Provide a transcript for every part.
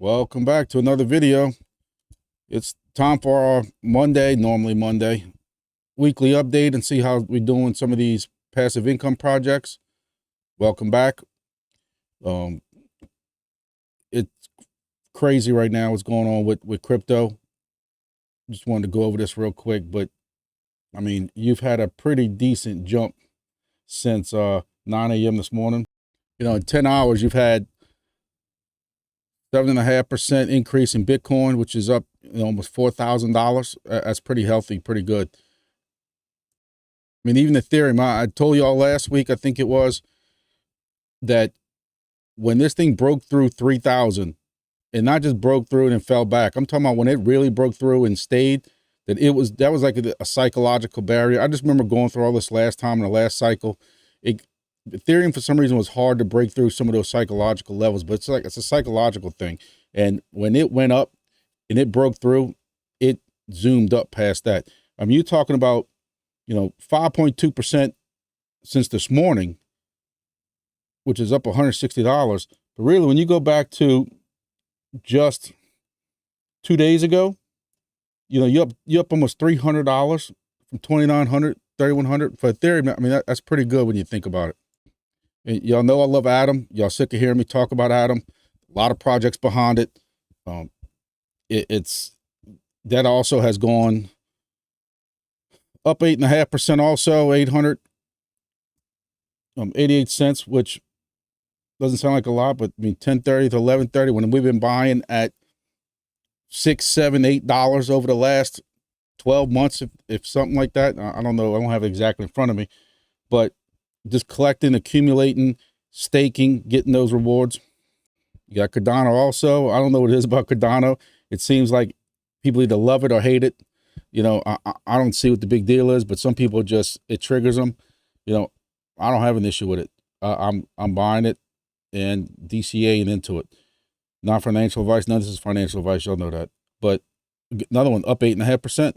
Welcome back to another video. It's time for our normally Monday, weekly update and see how we're doing some of these passive income projects. Welcome back. It's crazy right now what's going on with crypto. Just wanted to go over this real quick, but I mean, you've had a pretty decent jump since 9 a.m. this morning. You know, in 10 hours, you've had 7.5% increase in Bitcoin, which is up almost $4,000. That's pretty healthy, pretty good. I mean, even Ethereum, I told you all last week, I think it was, that when this thing broke through 3,000, and not just broke through and then fell back, I'm talking about when it really broke through and stayed, that was like a psychological barrier. I just remember going through all this last time in the last cycle. Ethereum, for some reason, was hard to break through some of those psychological levels, but it's a psychological thing. And when it went up and it broke through, it zoomed up past that. I mean, you're talking about, 5.2% since this morning, which is up $160. But really, when you go back to just 2 days ago, you're up almost $300 from 2,900, 3,100 for Ethereum. I mean, that's pretty good when you think about it. And y'all know I love Atom. Y'all sick of hearing me talk about Atom. A lot of projects behind it. That also has gone up 8.5%. Also 88 cents, which doesn't sound like a lot, but I mean 10:30 to 11:30 when we've been buying at $6, $7, $8 over the last 12 months, if something like that. I don't know. I don't have it exactly in front of me, but just collecting, accumulating, staking, getting those rewards. You got Cardano also. I don't know what it is about Cardano. It seems like people either love it or hate it. I don't see what the big deal is, but some people it triggers them. I don't have an issue with it. I'm buying it and DCAing into it. Not financial advice. None of this is financial advice. Y'all know that. But another one up 8.5%,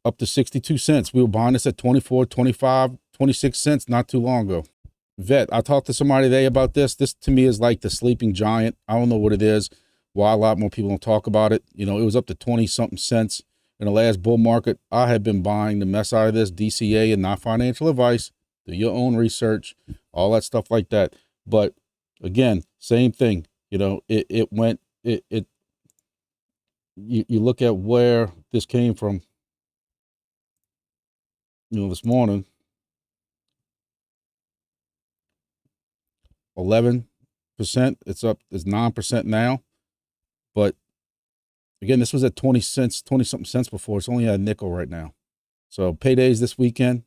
up to 62 cents. We were buying this at 24, 25, 26 cents not too long ago. Vet, I talked to somebody today about this. This to me is like the sleeping giant. I don't know what it is, why a lot more people don't talk about it. It was up to 20 something cents in the last bull market. I have been buying the mess out of this, DCA, and not financial advice. Do your own research, all that stuff like that. But again, same thing. You look at where this came from, this morning, 11%, it's up, it's 9% now. But again, this was at 20 something cents before. It's only at a nickel right now. So paydays this weekend.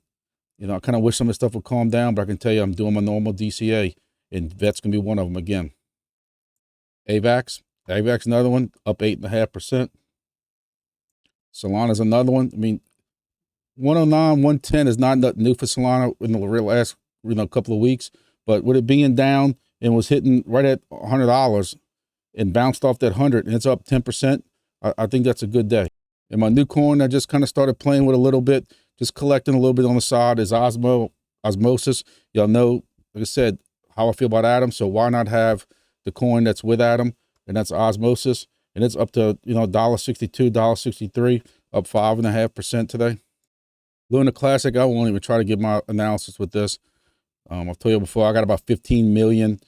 I kind of wish some of the stuff would calm down, but I can tell you I'm doing my normal DCA, and VET's going to be one of them again. AVAX, another one, up 8.5%. Solana's another one. I mean, 109, 110 is not nothing new for Solana in the real last, couple of weeks, but with it being down and was hitting right at $100 and bounced off that 100 and it's up 10%, I think that's a good day. And my new coin I just kind of started playing with a little bit, just collecting a little bit on the side, is Osmosis. Y'all know, like I said, how I feel about Atom, so why not have the coin that's with Atom, and that's Osmosis, and it's up to $1.62, $1.63, up 5.5% today. Luna Classic, I won't even try to give my analysis with this. I've told you before, I got about 15 million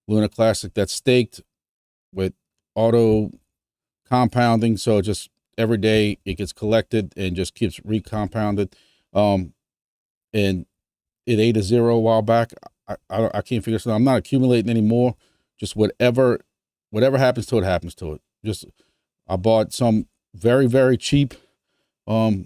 Luna Classic that's staked with auto compounding, so just every day it gets collected and just keeps recompounded. And it ate a zero a while back. I can't figure it out. I'm not accumulating anymore. Just whatever happens to it. I bought some very, very cheap. I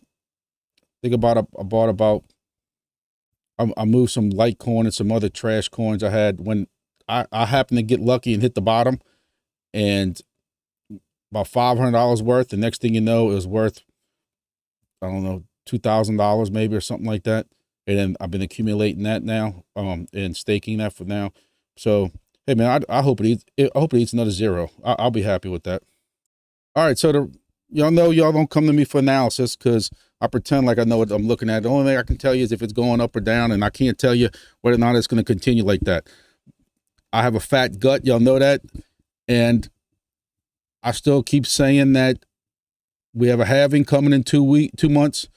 moved some Litecoin and some other trash coins I had when I happened to get lucky and hit the bottom, and about $500 worth. The next thing you know, it was worth, I don't know, $2,000 maybe or something like that. And then I've been accumulating that now, and staking that for now. So, hey man, I hope it eats another zero. I'll be happy with that. All right. So y'all know y'all don't come to me for analysis because I pretend like I know what I'm looking at. The only thing I can tell you is if it's going up or down, and I can't tell you whether or not it's going to continue like that. I have a fat gut. Y'all know that. And I still keep saying that we have a halving coming in 2 months.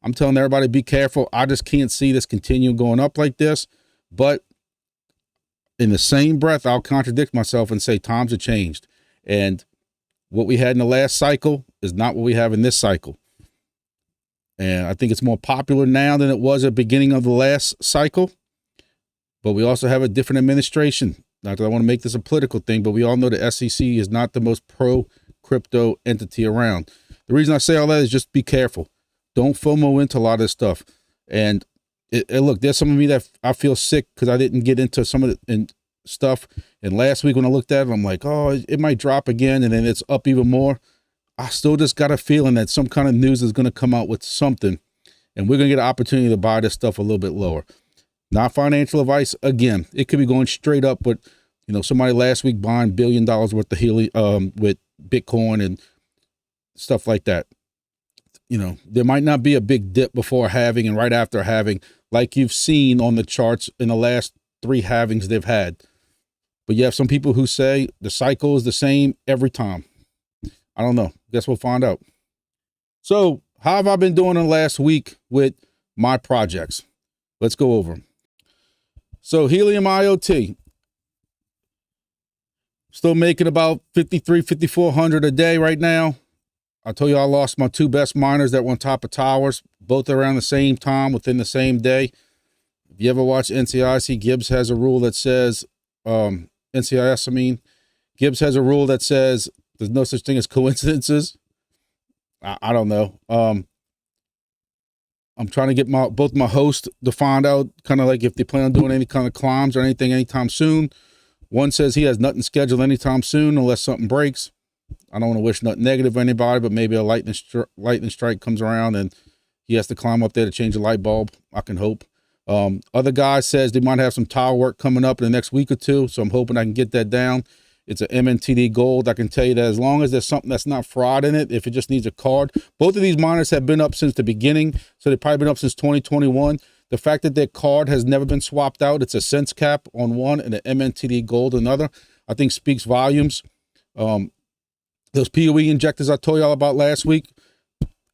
I'm telling everybody, be careful. I just can't see this continue going up like this. But in the same breath, I'll contradict myself and say times have changed. And what we had in the last cycle is not what we have in this cycle. And I think it's more popular now than it was at the beginning of the last cycle. But we also have a different administration. Not that I want to make this a political thing, but we all know the SEC is not the most pro-crypto entity around. The reason I say all that is just be careful. Don't FOMO into a lot of this stuff. And look, there's some of me that I feel sick because I didn't get into some of the stuff. And last week when I looked at it, I'm like, oh, it might drop again, and then it's up even more. I still just got a feeling that some kind of news is going to come out with something, and we're going to get an opportunity to buy this stuff a little bit lower. Not financial advice. Again, it could be going straight up, but somebody last week buying $1 billion worth of Helium with Bitcoin and stuff like that. There might not be a big dip before halving and right after halving, like you've seen on the charts in the last 3 halvings they've had. But you have some people who say the cycle is the same every time. I don't know. Guess we'll find out. So how have I been doing in the last week with my projects? Let's go over them. So Helium IoT. Still making about 5,400 a day right now. I told you I lost my 2 best miners that were on top of towers, both around the same time within the same day. If you ever watch NCIS, Gibbs has a rule that says, Gibbs has a rule that says there's no such thing as coincidences. I don't know. I'm trying to get both my hosts to find out kind of like if they plan on doing any kind of climbs or anything anytime soon. One says he has nothing scheduled anytime soon unless something breaks. I don't want to wish nothing negative on anybody, but maybe a lightning strike comes around and he has to climb up there to change a light bulb. I can hope. Other guy says they might have some tower work coming up in the next week or 2, so I'm hoping I can get that down. It's an MNTD gold. I can tell you that as long as there's something that's not fraud in it, if it just needs a card. Both of these miners have been up since the beginning, so they've probably been up since 2021. The fact that their card has never been swapped out, it's a cents cap on one and an MNTD gold another, I think speaks volumes. Those PoE injectors I told y'all about last week,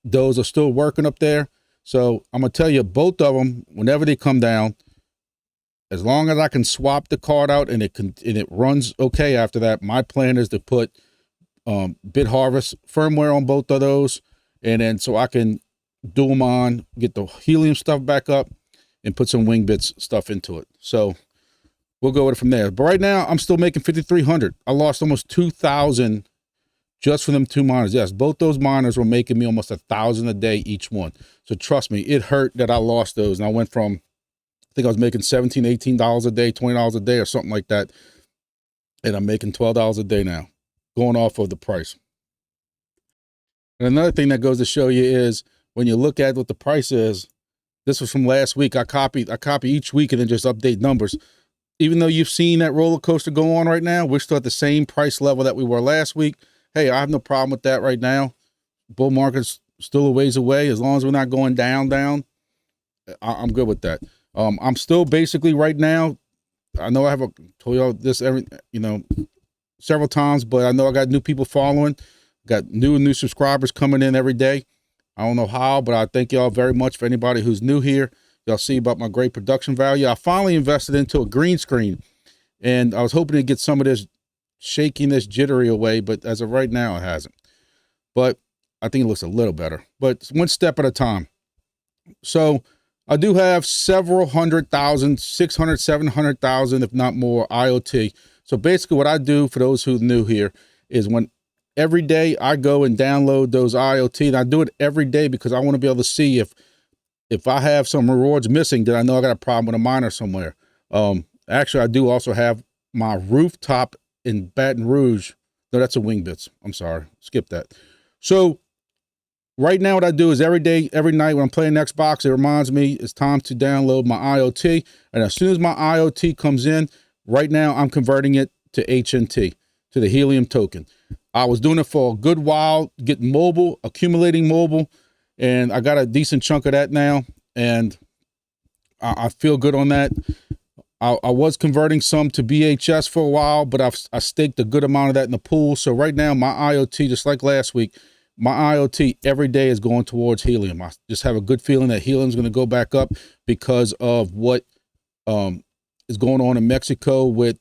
those are still working up there. So I'm going to tell you, both of them, whenever they come down, as long as I can swap the card out and it runs okay after that, my plan is to put Bitharvest firmware on both of those, and then so I can do them on, get the Helium stuff back up, and put some Wingbits stuff into it. So we'll go with it from there. But right now, I'm still making 5,300. I lost almost 2,000 just for them 2 miners. Yes, both those miners were making me almost 1,000 a day each one. So trust me, it hurt that I lost those. And I went from, I think I was making $17, $18 a day, $20 a day or something like that. And I'm making $12 a day now, going off of the price. And another thing that goes to show you is when you look at what the price is, this was from last week. I copy each week and then just update numbers. Even though you've seen that roller coaster go on right now, we're still at the same price level that we were last week. Hey, I have no problem with that right now. Bull market's still a ways away. As long as we're not going down, I'm good with that. I'm still basically right now, I know I have told y'all this several times, but I know I got new people following, got new subscribers coming in every day. I don't know how, but I thank y'all very much. For anybody who's new here, y'all see about my great production value. I finally invested into a green screen, and I was hoping to get some of this shakiness, jittery away, but as of right now, it hasn't. But I think it looks a little better, but it's one step at a time. So I do have several 100,000, 600, 700,000, if not more, IoT. So basically what I do, for those who are new here, is when every day I go and download those IoT, and I do it every day because I want to be able to see if I have some rewards missing, then I know I got a problem with a miner somewhere. Actually, I do also have my rooftop in Baton Rouge. No, that's a Wingbits. I'm sorry. Skip that. So right now what I do is every day, every night when I'm playing Xbox, it reminds me it's time to download my IoT. And as soon as my IoT comes in, right now I'm converting it to HNT, to the Helium token. I was doing it for a good while, getting mobile, accumulating mobile, and I got a decent chunk of that now, and I feel good on that. I was converting some to BHS for a while, but I staked a good amount of that in the pool. So right now, my IoT, just like last week, my IoT every day is going towards Helium. I just have a good feeling that Helium is going to go back up because of what is going on in Mexico with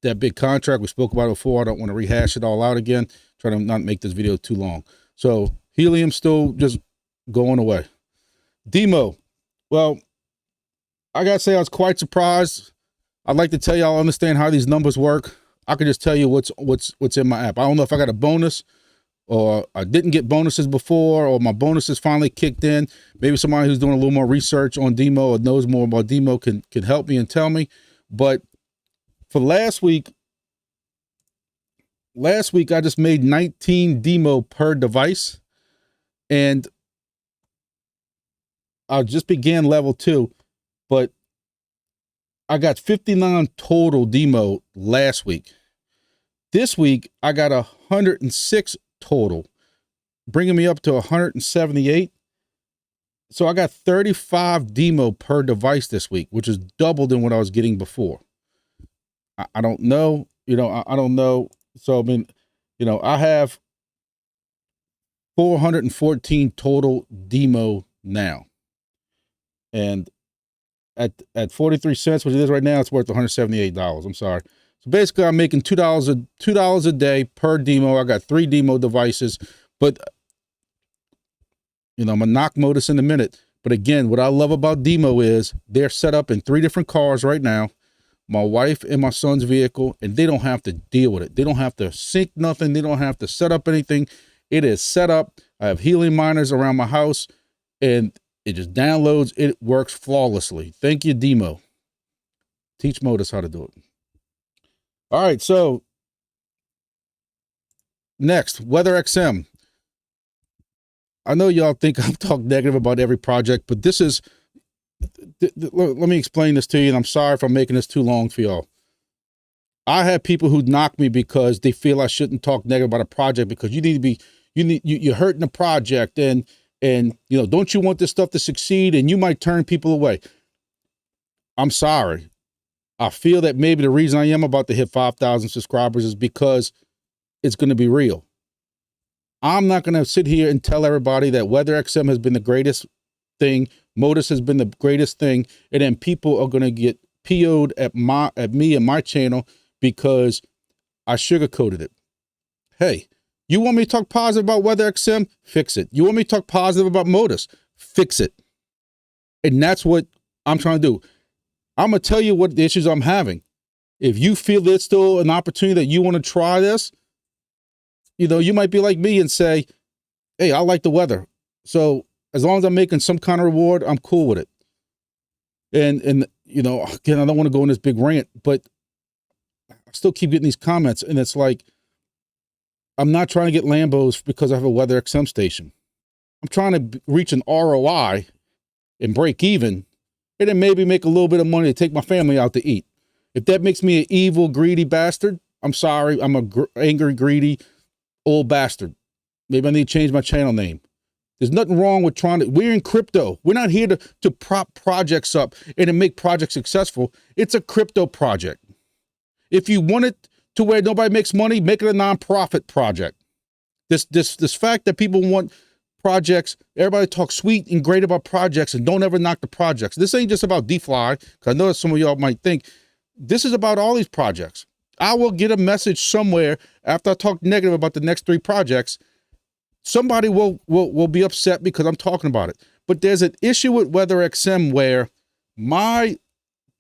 that big contract. We spoke about it before. I don't want to rehash it all out again. Try to not make this video too long. So Helium still just going away. Dimo. Well, I got to say I was quite surprised. I'd like to tell y'all understand how these numbers work. I can just tell you what's in my app. I don't know if I got a bonus or I didn't get bonuses before, or my bonuses finally kicked in. Maybe somebody who's doing a little more research on Dimo or knows more about Dimo can help me and tell me. But for last week I just made 19 Dimo per device, and I just began level 2, but I got 59 total Dimo last week. This week I got 106 total, bringing me up to 178. So I got 35 Demo per device this week, which is double than what I was getting before. I don't know, I don't know. So, I mean, I have 414 total Demo now. And at 43 cents, which it is right now, it's worth $178. I'm sorry. So basically I'm making $2 a day per Demo. I got 3 Demo devices, but I'm gonna knock Motus in a minute. But again, what I love about Demo is they're set up in 3 different cars right now, my wife and my son's vehicle, and they don't have to deal with it. They don't have to sync nothing. They don't have to set up anything. It is set up. I have Helium miners around my house, and it just downloads. It works flawlessly. Thank you, Demo. Teach Motus how to do it. All right, so next, WeatherXM. I know y'all think I've talked negative about every project, but this is, let me explain this to you, and I'm sorry if I'm making this too long for y'all. I have people who knock me because they feel I shouldn't talk negative about a project because you need to be, you're hurting the project, and don't you want this stuff to succeed, and you might turn people away. I'm sorry. I feel that maybe the reason I am about to hit 5,000 subscribers is because it's going to be real. I'm not going to sit here and tell everybody that WeatherXM has been the greatest thing, Motus has been the greatest thing, and then people are going to get PO'd at me and my channel because I sugarcoated it. Hey, you want me to talk positive about WeatherXM? Fix it. You want me to talk positive about Motus? Fix it. And that's what I'm trying to do. I'm going to tell you what the issues I'm having. If you feel there's still an opportunity that you want to try this, you might be like me and say, hey, I like the weather. So as long as I'm making some kind of reward, I'm cool with it. And again, I don't want to go on this big rant, but I still keep getting these comments, and it's like, I'm not trying to get Lambos because I have a WeatherXM station. I'm trying to reach an ROI and break even, and then maybe make a little bit of money to take my family out to eat. If that makes me an evil, greedy bastard, I'm sorry. I'm a angry, greedy, old bastard. Maybe I need to change my channel name. There's nothing wrong with we're in crypto. We're not here to prop projects up and to make projects successful. It's a crypto project. If you want it to where nobody makes money, make it a nonprofit project. This fact that people want projects, everybody talks sweet and great about projects and don't ever knock the projects. This ain't just about DeFly, because I know some of y'all might think. This is about all these projects. I will get a message somewhere after I talk negative about the next 3 projects. Somebody will be upset because I'm talking about it. But there's an issue with WeatherXM where my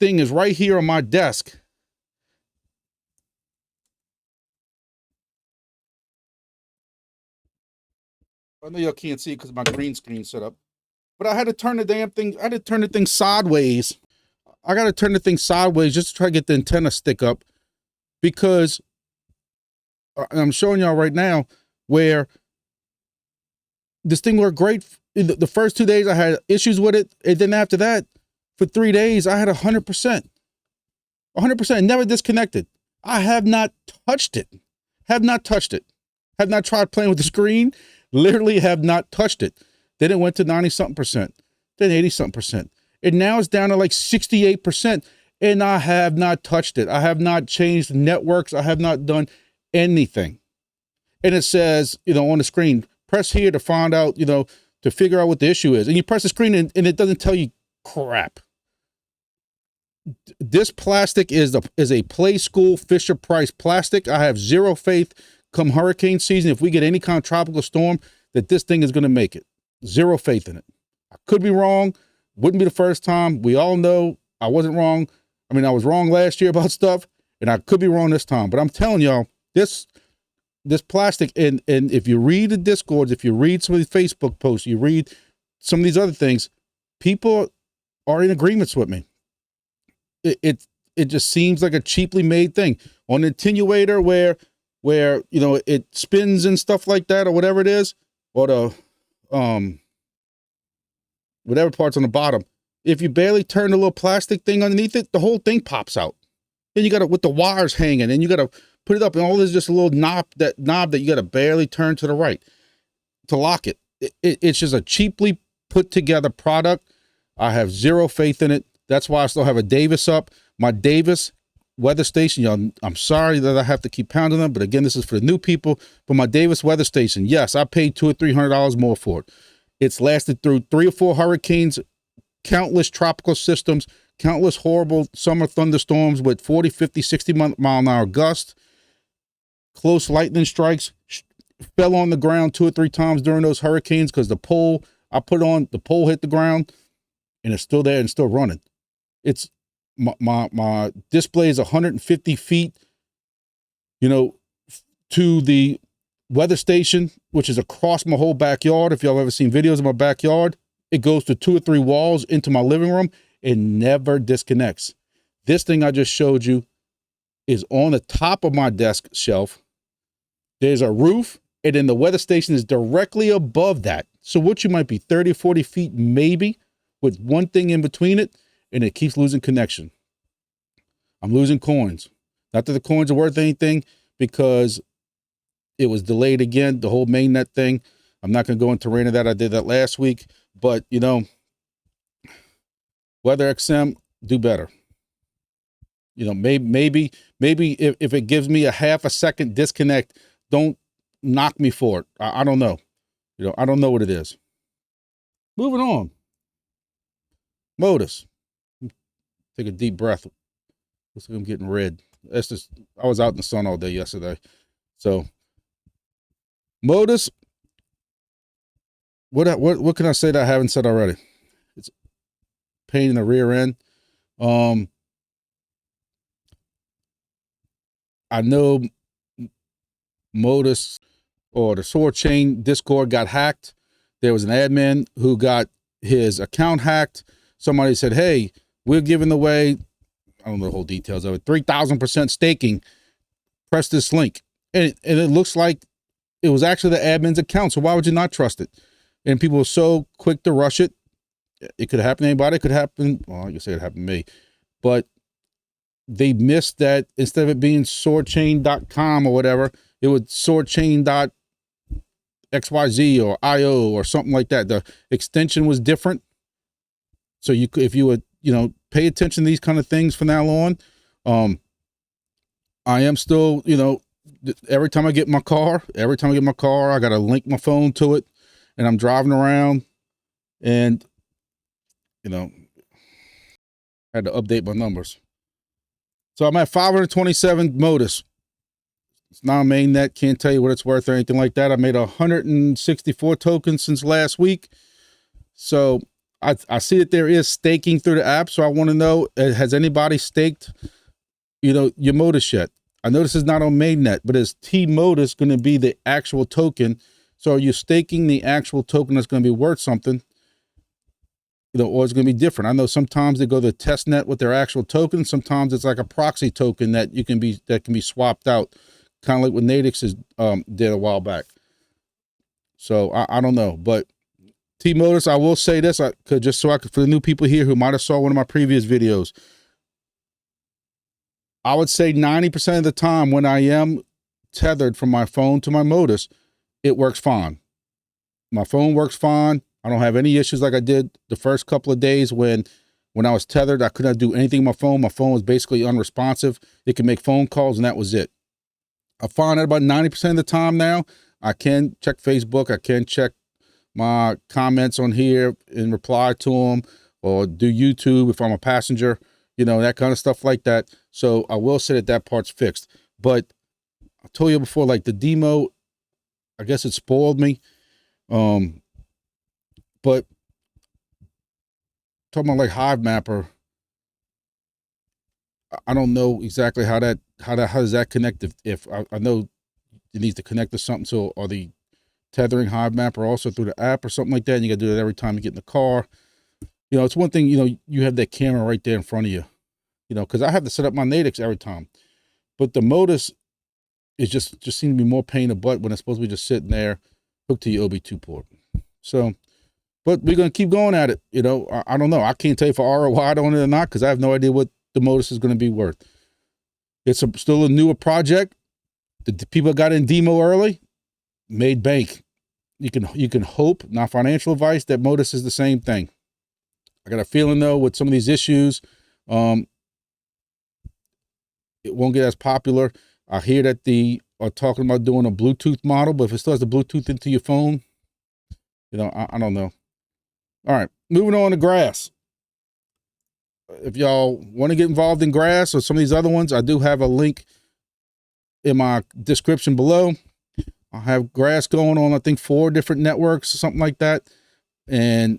thing is right here on my desk. I know y'all can't see it because my green screen set up, but I had to turn the damn thing. I had to turn the thing sideways. I got to turn the thing sideways just to try to get the antenna stick up, because I'm showing y'all right now where this thing worked great. The first 2 days I had issues with it. And then after that, for 3 days, I had 100%, 100%, never disconnected. I have not touched it. Have not touched it. Have not tried playing with the screen. Literally have not touched it. Then it went to 90-something%, then 80-something%. And now it's down to like 68%. and I have not touched it. I have not changed networks. I have not done anything. And it says, you know, on the screen, press here to find out, you know, to figure out what the issue is. And you press the screen and it doesn't tell you crap. This plastic is a Play School Fisher Price plastic. I have zero faith come hurricane season, if we get any kind of tropical storm, that this thing is going to make it. Zero faith in it. I could be wrong. Wouldn't be the first time. We all know I wasn't wrong. I mean, I was wrong last year about stuff, and I could be wrong this time. But I'm telling y'all, this plastic, and if you read the Discords, if you read some of these Facebook posts, you read some of these other things, people are in agreements with me. It just seems like a cheaply made thing. On an attenuator where you know it spins and stuff like that, or whatever it is, or the whatever part's on the bottom. If you barely turn the little plastic thing underneath it, the whole thing pops out. Then you got to, with the wires hanging, and you got to put it up, and all this is just a little knob that you got to barely turn to the right to lock it. It's just a cheaply put together product. I have zero faith in it. That's why I still have a Davis up. My Davis weather station, y'all, I'm sorry that I have to keep pounding them, but again, this is for the new people. But my Davis weather station, yes, I paid $200 or $300 more for it. It's lasted through 3 or 4 hurricanes, countless tropical systems, countless horrible summer thunderstorms with 40, 50, 60 mile an hour gusts, close lightning strikes, fell on the ground 2 or 3 times during those hurricanes because the pole I put on, the pole hit the ground, and it's still there and still running. It's my display is 150 feet, you know, to the weather station, which is across my whole backyard. If y'all ever seen videos of my backyard, it goes to 2 or 3 walls into my living room. It never disconnects. This thing I just showed you is on the top of my desk shelf. There's a roof, and then the weather station is directly above that. So what you might be 30, 40 feet maybe with one thing in between it, and it keeps losing connection. I'm losing coins. Not that the coins are worth anything, because it was delayed again, the whole mainnet thing. I'm not going to go into rain of that. I did that last week. But, you know, Weather XM, do better. You know, maybe if it gives me a half a second disconnect, don't knock me for it. I don't know. You know, I don't know what it is. Moving on. Motus. Take a deep breath. Looks like I'm getting red. That's just, I was out in the sun all day yesterday. So Motus, what can I say that I haven't said already? It's pain in the rear end. I know Motus or the Sword Chain Discord got hacked. There was an admin who got his account hacked. Somebody said, hey, we're giving away, I don't know the whole details of it, 3,000% staking. Press this link. And it looks like it was actually the admin's account. So why would you not trust it? And people were so quick to rush it. It could happen to anybody. It could happen. Well, I guess it happened to me. But they missed that instead of it being swordchain.com or whatever, it was swordchain.xyz or IO or something like that. The extension was different. So you could, if you would, you know, pay attention to these kind of things from now on. I am still, you know, every time I get in my car, I got to link my phone to it, and I'm driving around, and, you know, I had to update my numbers. So I'm at 527 Motus. It's not a mainnet. Can't tell you what it's worth or anything like that. I made 164 tokens since last week. So I see that there is staking through the app. So I want to know, has anybody staked, you know, your Motus yet? I know this is not on mainnet, but is T-Motus going to be the actual token? So are you staking the actual token that's going to be worth something? You know, or it's going to be different. I know sometimes they go to testnet with their actual token. Sometimes it's like a proxy token that can be swapped out, kind of like what Natix did a while back. So I don't know, but T-Motus, I will say this, for the new people here who might have saw one of my previous videos, I would say 90% of the time when I am tethered from my phone to my Motus, it works fine. My phone works fine. I don't have any issues like I did the first couple of days when When I was tethered, I could not do anything on my phone. My phone was basically unresponsive. It could make phone calls, and that was it. I find that about 90% of the time now, I can check Facebook. I can check my comments on here and reply to them, or do YouTube if I'm a passenger, that kind of stuff like that. So I will say that part's fixed. But I told you before, like the Dimo, I guess it spoiled me. But talking about like Hive Mapper, I don't know exactly how does that connect. If I know it needs to connect to something. So are the tethering Hive Mapper also through the app or something like that? And you got to do that every time you get in the car. It's one thing, you have that camera right there in front of you, because I have to set up my Natix every time. But the Motus is just seems to be more pain in the butt when it's supposed to be just sitting there hooked to your OB2 port. So, but we're going to keep going at it. I don't know. I can't tell you if ROI on it or not, because I have no idea what the Motus is going to be worth. It's still a newer project. The people got in Dimo early, made bank. You can hope, not financial advice, that Motus is the same thing. I got a feeling though, with some of these issues, it won't get as popular. I hear that they are talking about doing a Bluetooth model, but if it still has the Bluetooth into your phone, I don't know. All right, moving on to grass. If y'all want to get involved in grass or some of these other ones, I do have a link in my description below. I have grass going on, I think 4 different networks or something like that. And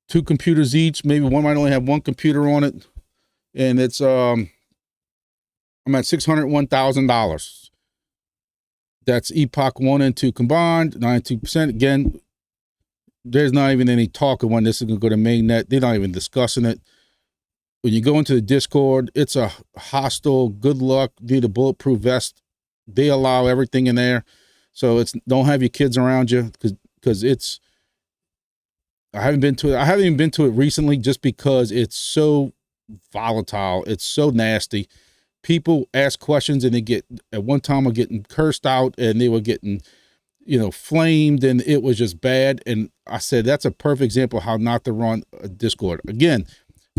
2 computers each. Maybe one might only have 1 computer on it. And it's, I'm at $601,000. That's Epoch 1 and 2 combined, 92%. Again, there's not even any talk of when this is going to go to mainnet. They're not even discussing it. When you go into the Discord, it's a hostile, good luck, need a bulletproof vest. They allow everything in there. So don't have your kids around you, because it's, I haven't even been to it recently, just because it's so volatile. It's so nasty. People ask questions and at one time were getting cursed out, and they were getting, flamed, and it was just bad. And I said, that's a perfect example of how not to run a Discord. Again,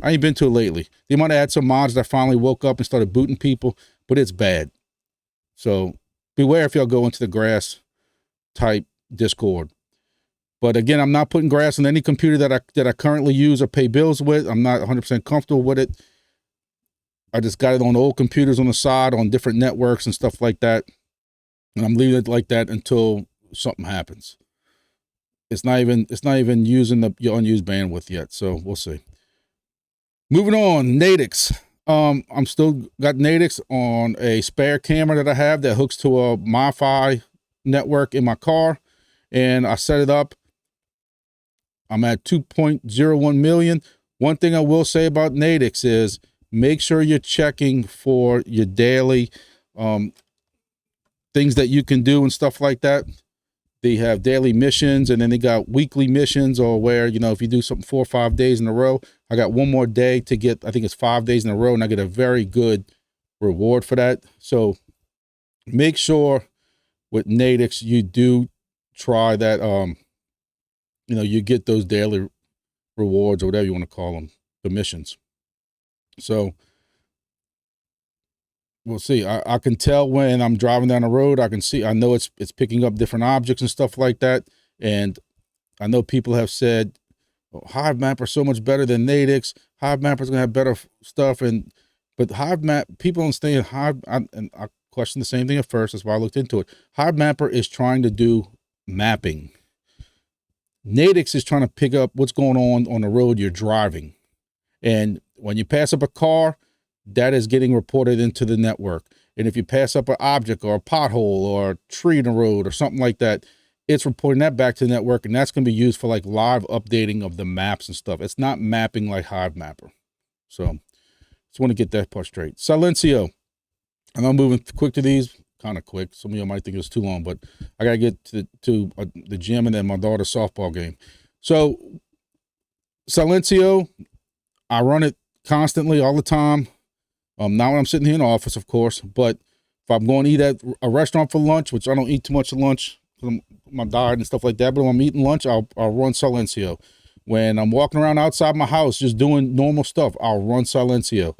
I ain't been to it lately. They might have had some mods that finally woke up and started booting people, but it's bad. So beware if y'all go into the grass type Discord. But again, I'm not putting grass on any computer that I currently use or pay bills with. I'm not 100% comfortable with it. I just got it on old computers on the side on different networks and stuff like that. And I'm leaving it like that until something happens. It's not even using your unused bandwidth yet. So we'll see. Moving on, Natix. I'm still got Natix on a spare camera that I have that hooks to a MiFi network in my car. And I set it up. I'm at 2.01 million. One thing I will say about Natix is make sure you're checking for your daily things that you can do and stuff like that. They have daily missions, and then they got weekly missions, or where, if you do something 4 or 5 days in a row, I got one more day to get, I think it's 5 days in a row, and I get a very good reward for that. So make sure with Natix, you do try that, you get those daily rewards, or whatever you want to call them, the missions. So we'll see. I can tell when I'm driving down the road. I know it's picking up different objects and stuff like that. And I know people have said, Hive Mapper is so much better than Natix. Hive Mapper is going to have better stuff. But Hive Map, people don't stay in Hive. And I questioned the same thing at first. That's why I looked into it. Hive Mapper is trying to do mapping. Natix is trying to pick up what's going on the road you're driving. And when you pass up a car, that is getting reported into the network. And if you pass up an object or a pothole or a tree in the road or something like that, it's reporting that back to the network, and that's going to be used for like live updating of the maps and stuff. It's not mapping like Hive Mapper. So just want to get that part straight. Silencio. And I'm moving quick to these, kind of quick. Some of you might think it was too long, but I got to get to the gym and then my daughter's softball game. So Silencio, I run it constantly all the time. Not when I'm sitting here in the office, of course, but if I'm going to eat at a restaurant for lunch, which I don't eat too much lunch, my diet and stuff like that, but when I'm eating lunch, I'll run Silencio. When I'm walking around outside my house, just doing normal stuff, I'll run Silencio.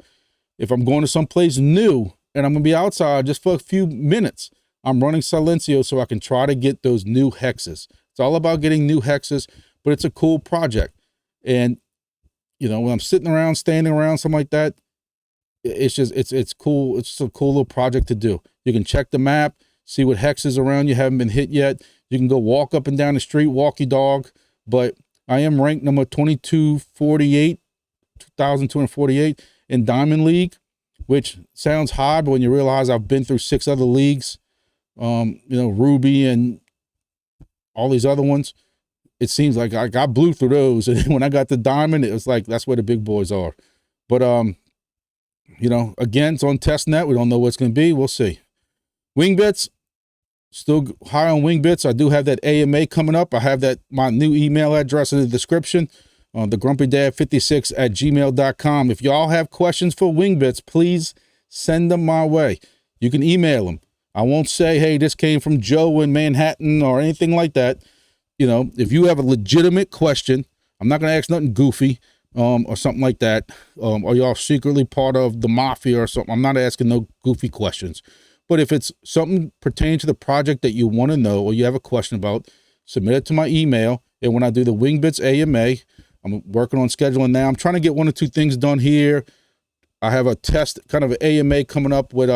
If I'm going to someplace new and I'm gonna be outside just for a few minutes, I'm running Silencio so I can try to get those new hexes. It's all about getting new hexes, but it's a cool project. And when I'm sitting around, standing around, something like that, it's cool. It's just a cool little project to do. You can check the map, see what hexes around you haven't been hit yet. You can go walk up and down the street, walk your dog. But I am ranked number 2248 in Diamond League, which sounds high, but when you realize I've been through 6 other leagues, Ruby and all these other ones, it seems like I blew through those. And when I got to Diamond, it was like, that's where the big boys are. But, again, it's on testnet. We don't know what it's going to be. We'll see. Wingbits, still high on Wingbits. I do have that AMA coming up. I have my new email address in the description, thegrumpydad56@gmail.com. If y'all have questions for Wingbits, please send them my way. You can email them. I won't say, hey, this came from Joe in Manhattan or anything like that. If you have a legitimate question, I'm not going to ask nothing goofy or something like that. Are y'all secretly part of the mafia or something? I'm not asking no goofy questions. But if it's something pertaining to the project that you want to know or you have a question about, submit it to my email. And when I do the Wingbits AMA, I'm working on scheduling now. I'm trying to get 1 or 2 things done here. I have a test, kind of an AMA coming up with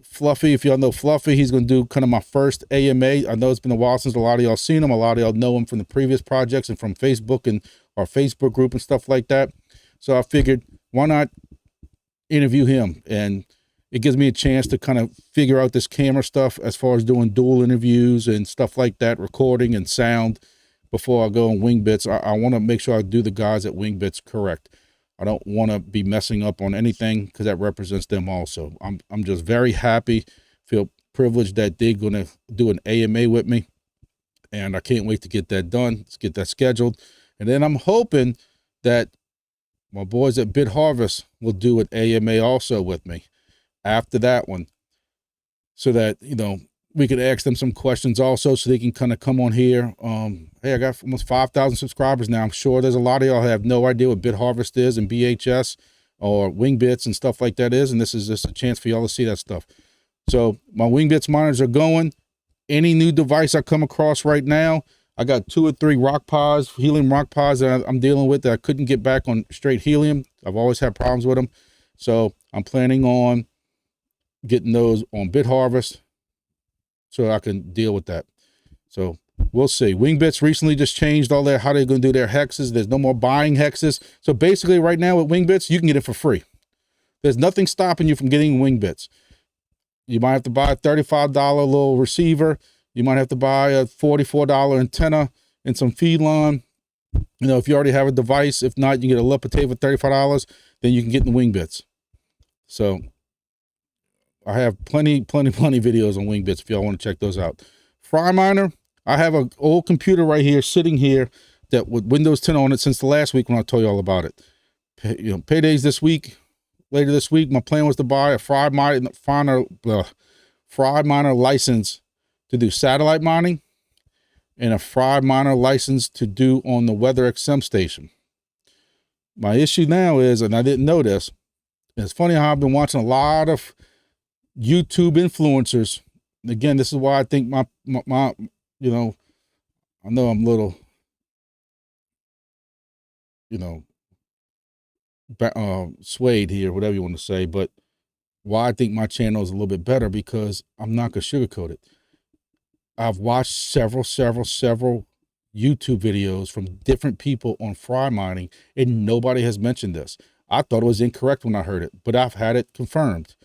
Fluffy. If y'all know Fluffy, he's going to do kind of my first AMA. I know it's been a while since a lot of y'all seen him. A lot of y'all know him from the previous projects and from Facebook and our Facebook group and stuff like that. So I figured, why not interview him? And it gives me a chance to kind of figure out this camera stuff as far as doing dual interviews and stuff like that, recording and sound before I go on Wingbits. I want to make sure I do the guys at Wingbits correct. I don't want to be messing up on anything because that represents them also. I'm just very happy, feel privileged that they're going to do an AMA with me. And I can't wait to get that done. Let's get that scheduled. And then I'm hoping that my boys at Bitharvest will do an AMA also with me after that one, so that, we could ask them some questions also, so they can kind of come on here. Hey, I got almost 5,000 subscribers now. I'm sure there's a lot of y'all have no idea what Bitharvest is and bhst or Wingbits and stuff like that is, and this is just a chance for y'all to see that stuff. So my Wingbits monitors are going. Any new device I come across right now, I got 2 or 3 rock pods, helium rock pods that I'm dealing with that I couldn't get back on straight helium. I've always had problems with them. So I'm planning on getting those on Bitharvest so I can deal with that. So we'll see. Wingbits recently just changed all how they're going to do their hexes. There's no more buying hexes. So basically right now with Wingbits, you can get it for free. There's nothing stopping you from getting Wingbits. You might have to buy a $35 little receiver. You might have to buy a $44 antenna and some feed line. If you already have a device, if not, you get a Lipite for $35, then you can get the Wingbits. So I have plenty videos on Wingbits if y'all want to check those out. Fry Miner, I have an old computer right here, sitting here, that with Windows 10 on it since the last week when I told you all about it. Payday's this week. Later this week, my plan was to buy a Fry Miner license to do satellite mining and a Fry Miner license to do on the Weather XM station. My issue now is, and I didn't know this, it's funny how I've been watching a lot of YouTube influencers. Again, this is why I think my I know I'm a little, swayed here, whatever you want to say, but why I think my channel is a little bit better, because I'm not going to sugarcoat it. I've watched several YouTube videos from different people on fry mining, and nobody has mentioned this. I thought it was incorrect when I heard it, but I've had it confirmed.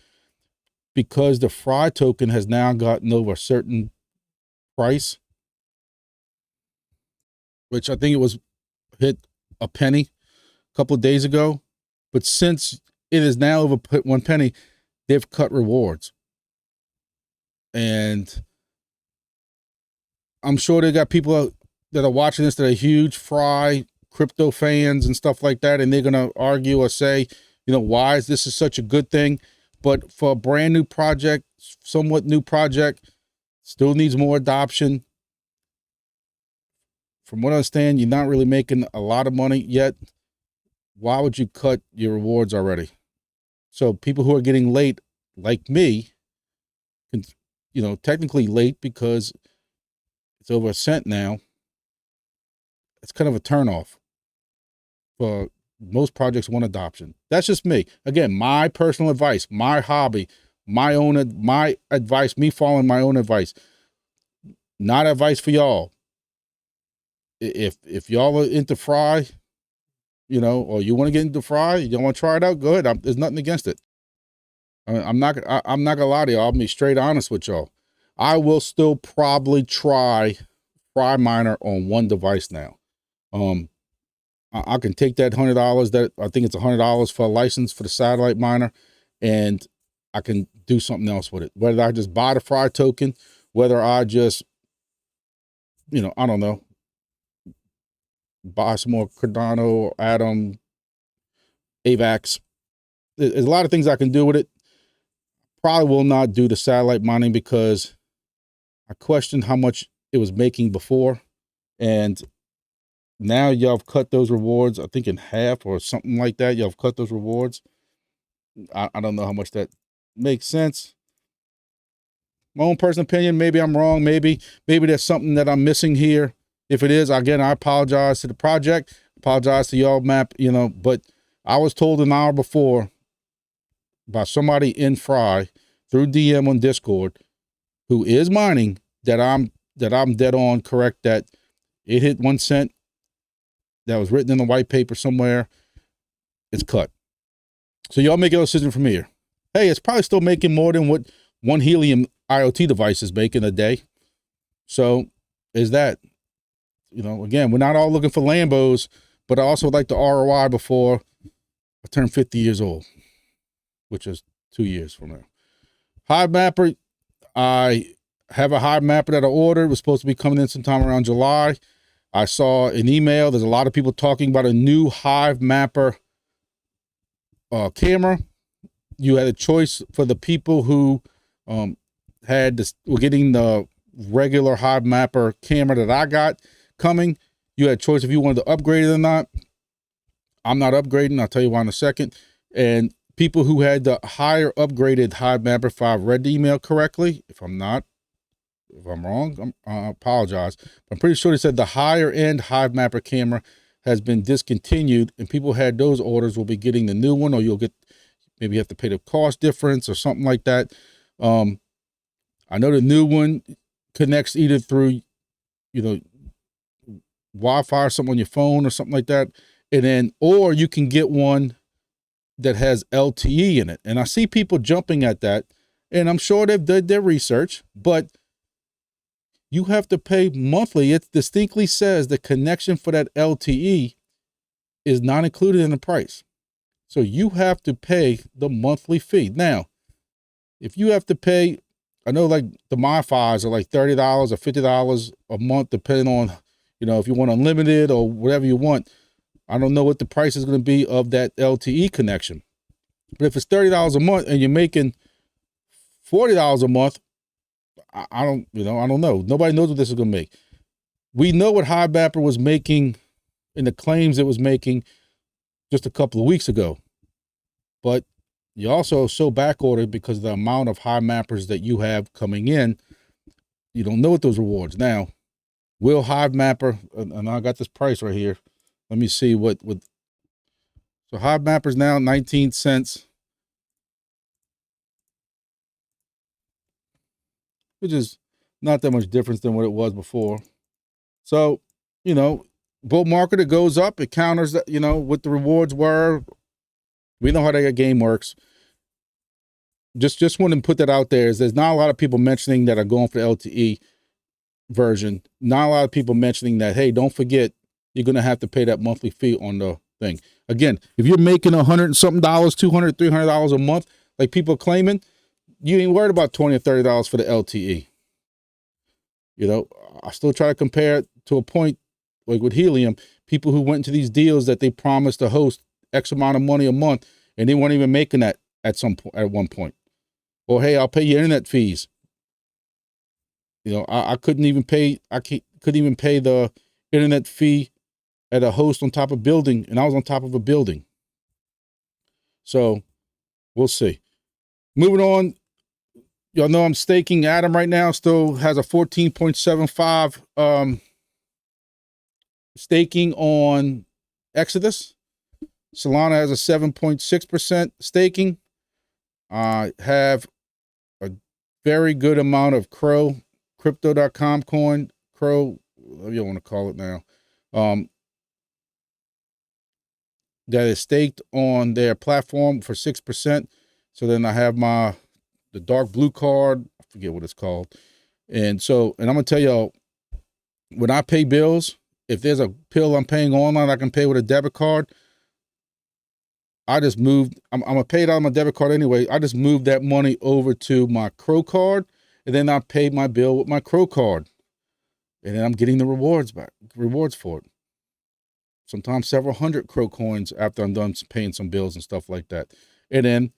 Because the fry token has now gotten over a certain price, which I think it was hit a penny a couple of days ago. But since it is now over 1 penny, they've cut rewards. And I'm sure they got people that are watching this that are huge fry crypto fans and stuff like that, and they're going to argue or say, why is this such a good thing? But for a brand new project, somewhat new project, still needs more adoption. from what I understand, you're not really making a lot of money yet. Why would you cut your rewards already? So people who are getting late, like me, can, technically late because it's over a cent now. It's kind of a turnoff for most projects want adoption. That's just me. Again, my personal advice, my hobby, my advice, me following my own advice. Not advice for y'all. If y'all are into fry, or you want to get into fry, you don't want to try it out, go ahead. There's nothing against it. I'm not gonna lie to y'all. I'll be straight honest with y'all. I will still probably try Fry Miner on one device now. I can take that $100 that I think it's $100 for a license for the satellite miner, and I can do something else with it. Whether I just buy the Fry token, whether I just, I don't know, buy some more Cardano, Atom, AVAX. There's a lot of things I can do with it. Probably will not do the satellite mining because I questioned how much it was making before. And now y'all have cut those rewards, I think in half or something like that. Y'all have cut those rewards. I don't know how much that makes sense. My own personal opinion, maybe I'm wrong. Maybe there's something that I'm missing here. If it is, again, I apologize to the project, apologize to y'all map, but I was told an hour before by somebody in Fry through DM on Discord who is mining that I'm dead on correct, that it hit 1 cent. That was written in the white paper somewhere. It's cut. So y'all make your decision from here. Hey, it's probably still making more than what one Helium IoT device is making a day. So is that, again, we're not all looking for Lambos, but I also like the ROI before I turn 50 years old, which is 2 years from now. Hive Mapper, I have a Hive Mapper that I ordered. It was supposed to be coming in sometime around July. I saw an email. There's a lot of people talking about a new Hive Mapper camera. You had a choice for the people who were getting the regular Hive Mapper camera that I got coming. You had a choice if you wanted to upgrade it or not. I'm not upgrading. I'll tell you why in a second. And people who had the higher upgraded Hive Mapper, if I read the email correctly, if I'm wrong, I apologize. I'm pretty sure they said the higher end Hive Mapper camera has been discontinued, and people who had those orders will be getting the new one, or maybe you have to pay the cost difference or something like that. I know the new one connects either through, Wi-Fi or something on your phone or something like that. And then, or you can get one that has LTE in it. And I see people jumping at that, and I'm sure they've done their research, but you have to pay monthly. It distinctly says the connection for that LTE is not included in the price. So you have to pay the monthly fee. Now, if you have to pay, I know like the MiFis are like $30 or $50 a month, depending on, if you want unlimited or whatever you want. I don't know what the price is going to be of that LTE connection. But if it's $30 a month and you're making $40 a month, I don't know. Nobody knows what this is going to make. We know what Hive Mapper was making and the claims it was making just a couple of weeks ago. But you also so backordered because of the amount of Hive Mappers that you have coming in. You don't know what those rewards. Now, will Hive Mapper, and I got this price right here. Let me see so Hive Mapper's now 19 cents. Which is not that much difference than what it was before. So, bull market, it goes up. It counters that, what the rewards were. We know how that game works. Just want to put that out there. There's not a lot of people mentioning that are going for the LTE version. Not a lot of people mentioning that, hey, don't forget, you're going to have to pay that monthly fee on the thing. Again, if you're making $100 and something, $200, $300 a month, like people are claiming, you ain't worried about $20 or $30 for the LTE. I still try to compare it to a point like with Helium, people who went into these deals that they promised to host X amount of money a month, and they weren't even making that at one point. Or, hey, I'll pay your internet fees. I couldn't even pay the internet fee at a host on top of building, and I was on top of a building. So we'll see. Moving on, y'all know I'm staking Atom right now. Still has a 14.75 staking on Exodus. Solana has a 7.6% staking. I have a very good amount of Crow, crypto.com coin, Crow, whatever you want to call it now, that is staked on their platform for 6%. So then I have the dark blue card, I forget what it's called. And I'm gonna tell y'all, when I pay bills, if there's a bill I'm paying online, I can pay with a debit card. I just moved, I'm gonna pay it out on my debit card anyway. I just moved that money over to my Crow card, and then I paid my bill with my Crow card. And then I'm getting the rewards for it. Sometimes several hundred Crow coins after I'm done paying some bills and stuff like that. And then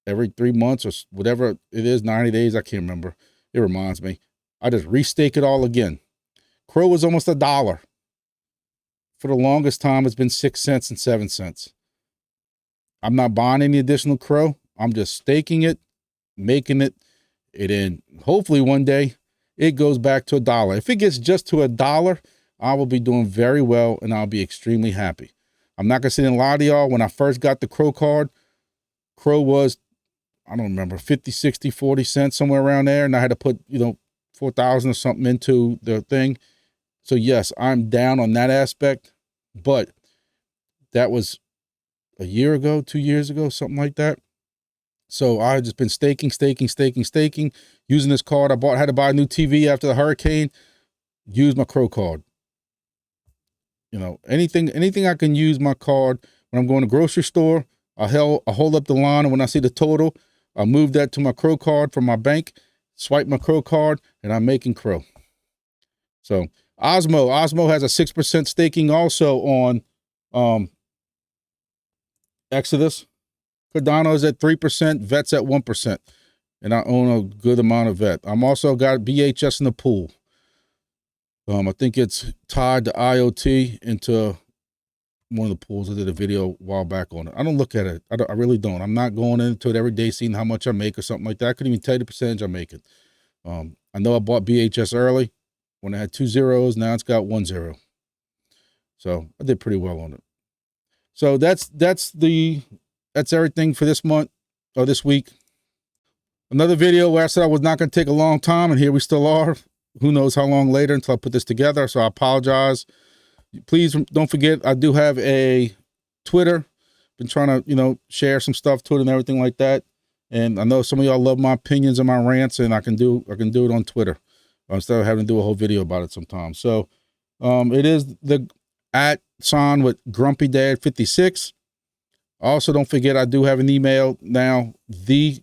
every 3 months or whatever it is, 90 days, I can't remember. It reminds me. I just restake it all again. Crow was almost $1. For the longest time, it's been 6 cents and 7 cents. I'm not buying any additional Crow. I'm just staking it, making it, and then hopefully one day it goes back to $1. If it gets just to $1, I will be doing very well, and I'll be extremely happy. I'm not gonna sit and lie to y'all. When I first got the Crow card, Crow was, I don't remember, 50, 60, 40 cents, somewhere around there, and I had to put, 4,000 or something into the thing. So yes, I'm down on that aspect, but that was a year ago, 2 years ago, something like that. So I've just been staking, using this card. Had to buy a new TV after the hurricane, use my Crow card. Anything I can use my card. When I'm going to the grocery store, I hold up the line, and when I see the total, I move that to my Crow card from my bank, swipe my Crow card, and I'm making Crow. So Osmo has a 6% staking also on Exodus. Cardano is at 3%, VET's at 1%, and I own a good amount of VET. I'm also got BHS in the pool. I think it's tied to IoT into one of the pools. I did a video a while back on it. I don't look at it. I really don't. I'm not going into it every day seeing how much I make or something like that. I couldn't even tell you the percentage I'm making. I know I bought BHS early when it had 2 zeros. Now it's got 1 zero. So I did pretty well on it. So that's everything for this month or this week. Another video where I said I was not going to take a long time, and here we still are. Who knows how long later until I put this together. So I apologize. Please don't forget, I do have a Twitter. Been trying to, share some stuff to it and everything like that. And I know some of y'all love my opinions and my rants, and I can do it on Twitter instead of having to do a whole video about it sometimes. So it is the @ with Grumpy Dad 56. Also, don't forget, I do have an email now, the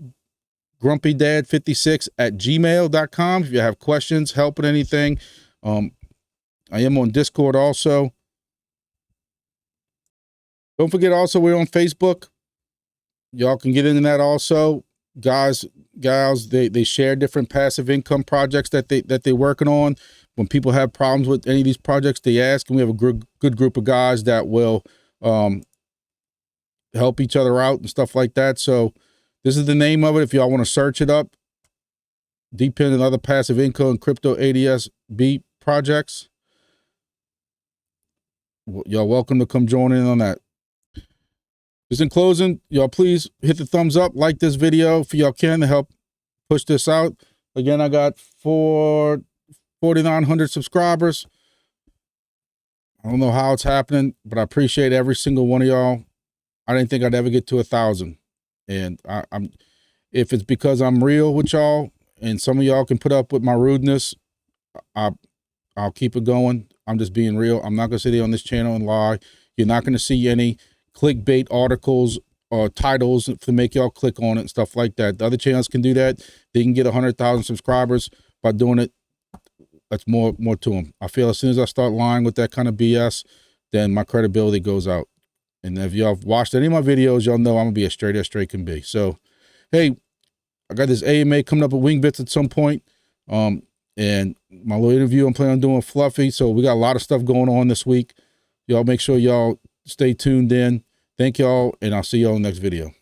grumpydad56@gmail.com. If you have questions, help with anything. I am on Discord also. Don't forget also, we're on Facebook. Y'all can get into that also. Guys, gals, they share different passive income projects that they're working on. When people have problems with any of these projects, they ask, and we have a good group of guys that will help each other out and stuff like that. So this is the name of it. If y'all want to search it up, depending on other passive income and crypto ADS-B projects, y'all welcome to come join in on that. Just in closing, y'all please hit the thumbs up, like this video if y'all can to help push this out. Again, I got 4,900 subscribers. I don't know how it's happening, but I appreciate every single one of y'all. I didn't think I'd ever get to 1,000. And if it's because I'm real with y'all and some of y'all can put up with my rudeness, I'll keep it going. I'm just being real. I'm not going to sit here on this channel and lie. You're not going to see any clickbait articles or titles to make y'all click on it and stuff like that. The other channels can do that. They can get 100,000 subscribers by doing it. That's more to them. I feel as soon as I start lying with that kind of BS, then my credibility goes out. And if y'all have watched any of my videos, y'all know I'm going to be as straight can be. So, hey, I got this AMA coming up at Wingbits at some point. And my little interview, I'm planning on doing Fluffy. So we got a lot of stuff going on this week. Y'all make sure y'all stay tuned in. Thank y'all, and I'll see y'all in the next video.